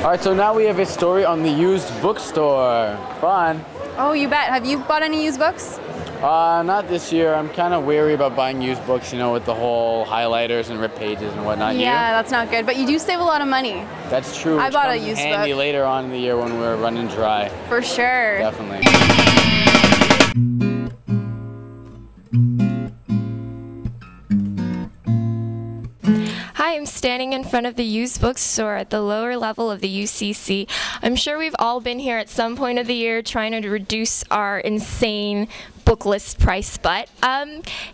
All right, so now we have a story on the used bookstore. Fun. Oh, you bet. Have you bought any used books? Not this year. I'm kind of wary about buying used books, you know, with the whole highlighters and ripped pages and whatnot. Yeah, that's not good. But you do save a lot of money. That's true. I bought a comes in used handy book. later on in the year when we're running dry. For sure. Definitely. Hi, I'm standing in front of the used bookstore at the lower level of the UCC. I'm sure we've all been here at some point of the year trying to reduce our insane book list price, but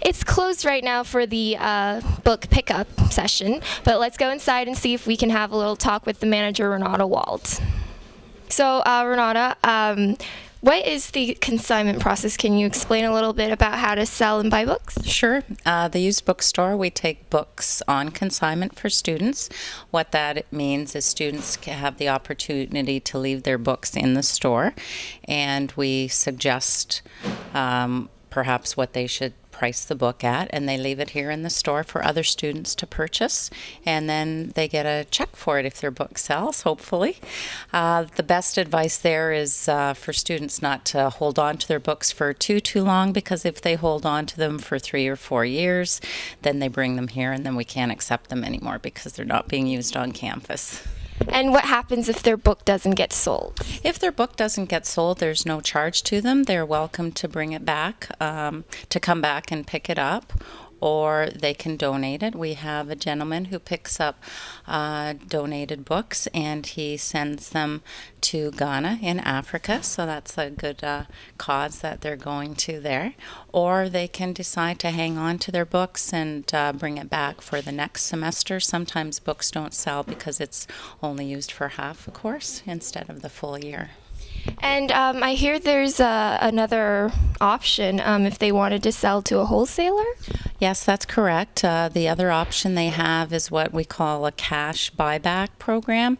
it's closed right now for the book pickup session. But let's go inside and see if we can have a little talk with the manager, Renata Wald. So, Renata, what is the consignment process? Can you explain a little bit about how to sell and buy books? Sure. The used bookstore, we take books on consignment for students. What that means is students have the opportunity to leave their books in the store, and we suggest perhaps what they should price the book at, and they leave it here in the store for other students to purchase, and then they get a check for it if their book sells, hopefully. The best advice there is for students not to hold on to their books for too long, because if they hold on to them for 3 or 4 years, then they bring them here and then we can't accept them anymore because they're not being used on campus. And what happens if their book doesn't get sold? If their book doesn't get sold, there's no charge to them. They're welcome to bring it back, to come back and pick it up, or they can donate it. We have a gentleman who picks up donated books, and he sends them to Ghana in Africa, so that's a good cause that they're going to there. Or they can decide to hang on to their books and bring it back for the next semester. Sometimes books don't sell because it's only used for half a course instead of the full year. And I hear there's another option if they wanted to sell to a wholesaler? Yes, that's correct. The other option they have is what we call a cash buyback program.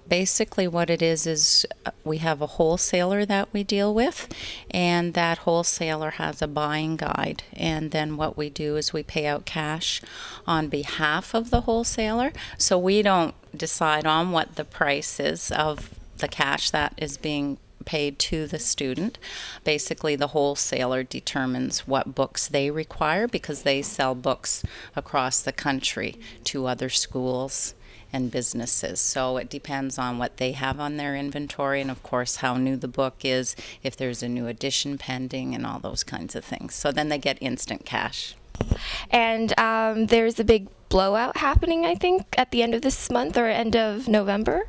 Basically what it is we have a wholesaler that we deal with, and that wholesaler has a buying guide, and then what we do is we pay out cash on behalf of the wholesaler. So we don't decide on what the price is of the cash that is being paid to the student. Basically, the wholesaler determines what books they require because they sell books across the country to other schools and businesses. So it depends on what they have on their inventory, and of course how new the book is, if there's a new edition pending, and all those kinds of things. So then they get instant cash. And there's a big blowout happening, I think, at the end of this month or end of November?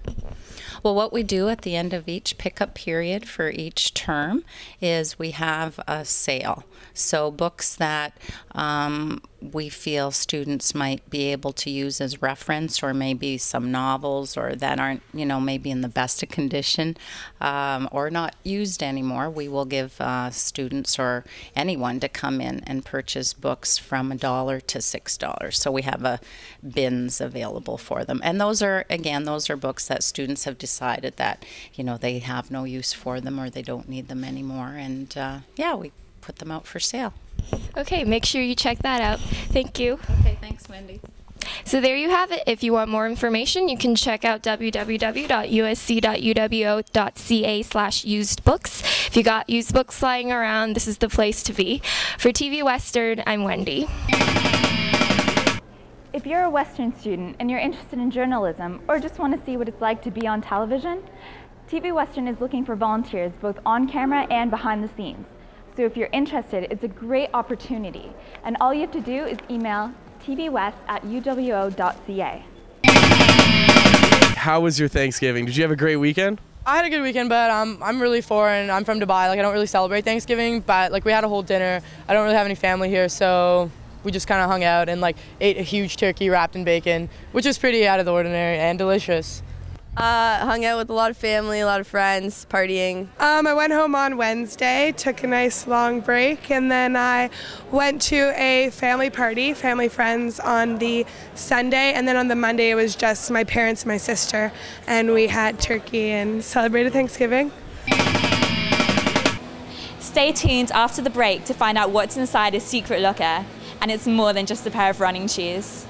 Well, what we do at the end of each pickup period for each term is we have a sale. So books that we feel students might be able to use as reference, or maybe some novels or that aren't, you know, maybe in the best of condition or not used anymore, we will give students or anyone to come in and purchase books from $1 to $6. So we have bins available for them. And those are, again, those are books that students have decided that, you know, they have no use for them or they don't need them anymore. And yeah, we put them out for sale. Okay, make sure you check that out. Thank you. Okay, thanks, Wendy. So there you have it. If you want more information, you can check out www.usc.uwo.ca/usedbooks. If you got used books lying around, this is the place to be. For TV Western, I'm Wendy. If you're a Western student and you're interested in journalism or just want to see what it's like to be on television, TV Western is looking for volunteers both on camera and behind the scenes. So if you're interested, it's a great opportunity. And all you have to do is email tvwest@uwo.ca. How was your Thanksgiving? Did you have a great weekend? I had a good weekend, but I'm really foreign. I'm from Dubai. Like, I don't really celebrate Thanksgiving, but like we had a whole dinner. I don't really have any family here, so we just kind of hung out and like ate a huge turkey wrapped in bacon, which is pretty out of the ordinary and delicious. Hung out with a lot of family, a lot of friends, partying. I went home on Wednesday, took a nice long break, and then I went to a family party, family friends, on the Sunday, and then on the Monday it was just my parents and my sister, and we had turkey and celebrated Thanksgiving. Stay tuned after the break to find out what's inside a secret locker, and it's more than just a pair of running shoes.